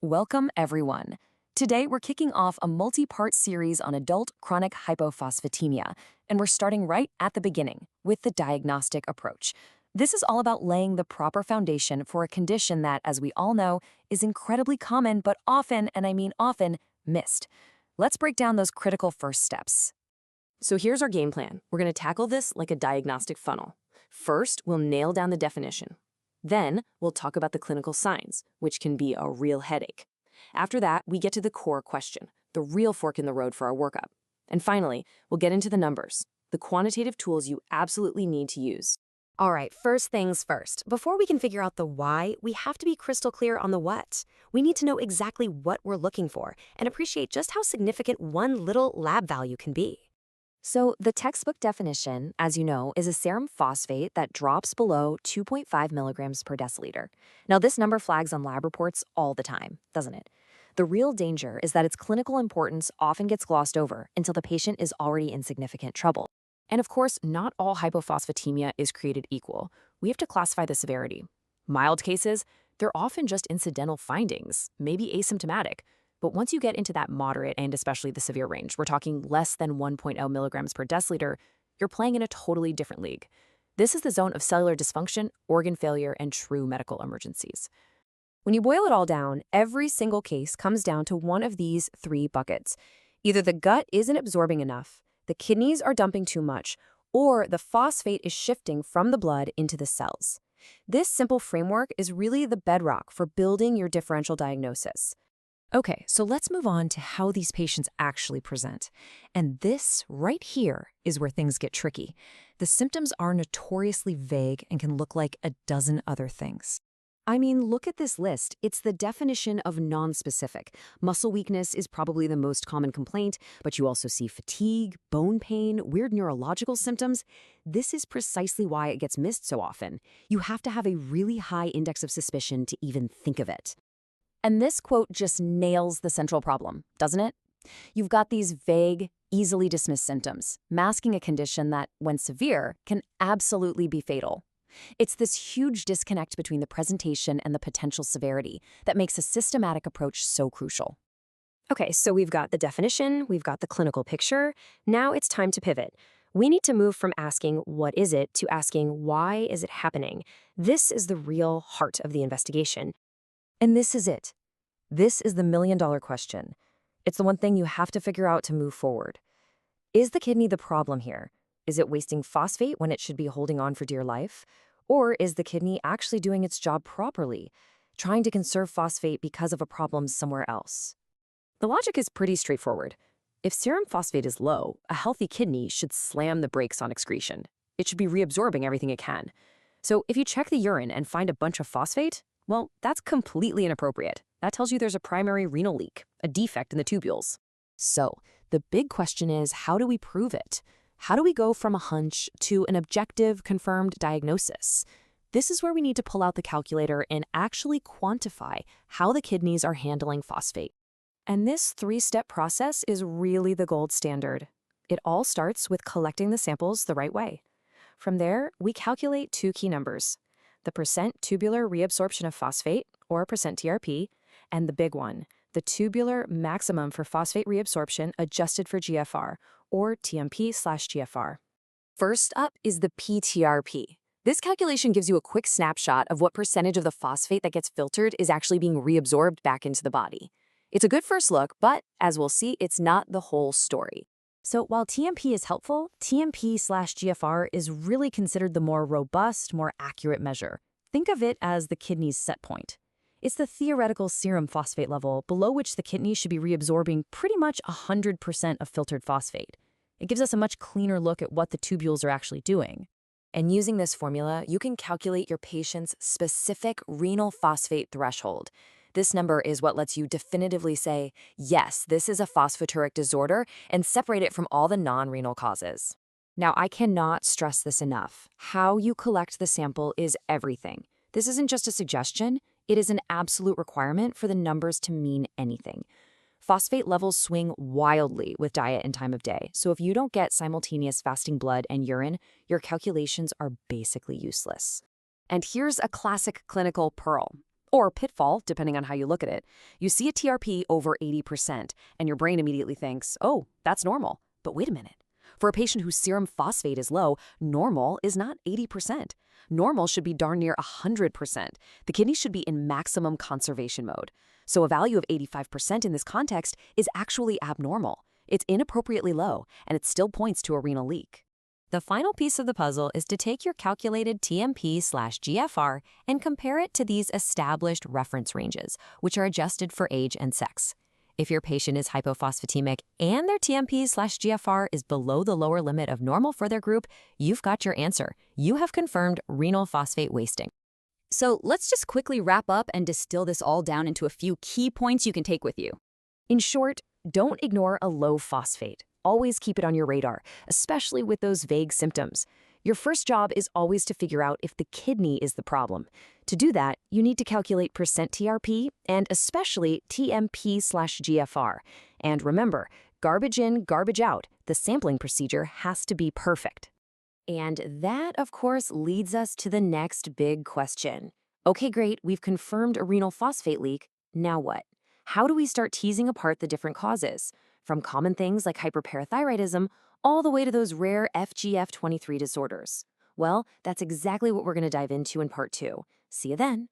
Welcome, everyone. Today, we're kicking off a multi-part series on adult chronic hypophosphatemia, and we're starting right at the beginning with the diagnostic approach. This is all about laying the proper foundation for a condition that, as we all know, is incredibly common, but often, and I mean often, missed. Let's break down those critical first steps. So here's our game plan. We're going to tackle this like a diagnostic funnel. First, we'll nail down the definition. Then, we'll talk about the clinical signs, which can be a real headache. After that, we get to the core question, the real fork in the road for our workup. And finally, we'll get into the numbers, the quantitative tools you absolutely need to use. All right, first things first. Before we can figure out the why, we have to be crystal clear on the what. We need to know exactly what we're looking for and appreciate just how significant one little lab value can be. So the textbook definition, as you know, is a serum phosphate that drops below 2.5 milligrams per deciliter. Now, this number flags on lab reports all the time, doesn't it? The real danger is that its clinical importance often gets glossed over until the patient is already in significant trouble. And of course, not all hypophosphatemia is created equal. We have to classify the severity. Mild cases, they're often just incidental findings, maybe asymptomatic. But once you get into that moderate and especially the severe range, we're talking less than 1.0 milligrams per deciliter, you're playing in a totally different league. This is the zone of cellular dysfunction, organ failure, and true medical emergencies. When you boil it all down, every single case comes down to one of these three buckets. Either the gut isn't absorbing enough, the kidneys are dumping too much, or the phosphate is shifting from the blood into the cells. This simple framework is really the bedrock for building your differential diagnosis. Okay, so let's move on to how these patients actually present. And this right here is where things get tricky. The symptoms are notoriously vague and can look like a dozen other things. I mean, look at this list. It's the definition of nonspecific. Muscle weakness is probably the most common complaint, but you also see fatigue, bone pain, weird neurological symptoms. This is precisely why it gets missed so often. You have to have a really high index of suspicion to even think of it. And this quote just nails the central problem, doesn't it? You've got these vague, easily dismissed symptoms, masking a condition that, when severe, can absolutely be fatal. It's this huge disconnect between the presentation and the potential severity that makes a systematic approach so crucial. Okay, so we've got the definition, we've got the clinical picture. Now it's time to pivot. We need to move from asking, what is it, to asking, why is it happening? This is the real heart of the investigation. And this is it. This is the million-dollar question. It's the one thing you have to figure out to move forward. Is the kidney the problem here? Is it wasting phosphate when it should be holding on for dear life? Or is the kidney actually doing its job properly, trying to conserve phosphate because of a problem somewhere else? The logic is pretty straightforward. If serum phosphate is low, a healthy kidney should slam the brakes on excretion. It should be reabsorbing everything it can. So if you check the urine and find a bunch of phosphate, well, that's completely inappropriate. That tells you there's a primary renal leak, a defect in the tubules. So, the big question is, how do we prove it? How do we go from a hunch to an objective, confirmed diagnosis? This is where we need to pull out the calculator and actually quantify how the kidneys are handling phosphate. And this three-step process is really the gold standard. It all starts with collecting the samples the right way. From there, we calculate two key numbers: the percent tubular reabsorption of phosphate, or percent TRP, and the big one, the tubular maximum for phosphate reabsorption adjusted for GFR, or TMP/GFR. First up is the PTRP. This calculation gives you a quick snapshot of what percentage of the phosphate that gets filtered is actually being reabsorbed back into the body. It's a good first look, but as we'll see, it's not the whole story. So while TMP is helpful, TMP/GFR is really considered the more robust, more accurate measure. Think of it as the kidney's set point. It's the theoretical serum phosphate level below which the kidney should be reabsorbing pretty much 100% of filtered phosphate. It gives us a much cleaner look at what the tubules are actually doing. And using this formula, you can calculate your patient's specific renal phosphate threshold. This number is what lets you definitively say, yes, this is a phosphaturic disorder, and separate it from all the non-renal causes. Now, I cannot stress this enough. How you collect the sample is everything. This isn't just a suggestion, it is an absolute requirement for the numbers to mean anything. Phosphate levels swing wildly with diet and time of day, so if you don't get simultaneous fasting blood and urine, your calculations are basically useless. And here's a classic clinical pearl. or pitfall, depending on how you look at it. You see a TRP over 80%, and your brain immediately thinks, oh, that's normal. But wait a minute. For a patient whose serum phosphate is low, normal is not 80%. Normal should be darn near 100%. The kidney should be in maximum conservation mode. So a value of 85% in this context is actually abnormal. It's inappropriately low, and it still points to a renal leak. The final piece of the puzzle is to take your calculated TMP/GFR and compare it to these established reference ranges, which are adjusted for age and sex. If your patient is hypophosphatemic and their TMP/GFR is below the lower limit of normal for their group, you've got your answer. You have confirmed renal phosphate wasting. So let's just quickly wrap up and distill this all down into a few key points you can take with you. In short, don't ignore a low phosphate. Always keep it on your radar, especially with those vague symptoms. Your first job is always to figure out if the kidney is the problem. To do that, you need to calculate percent TRP and especially TMP/GFR. And remember, garbage in, garbage out. The sampling procedure has to be perfect. And that, of course, leads us to the next big question. Okay, great, we've confirmed a renal phosphate leak. Now what? How do we start teasing apart the different causes? From common things like hyperparathyroidism all the way to those rare FGF23 disorders. Well, that's exactly what we're going to dive into in part 2. See you then.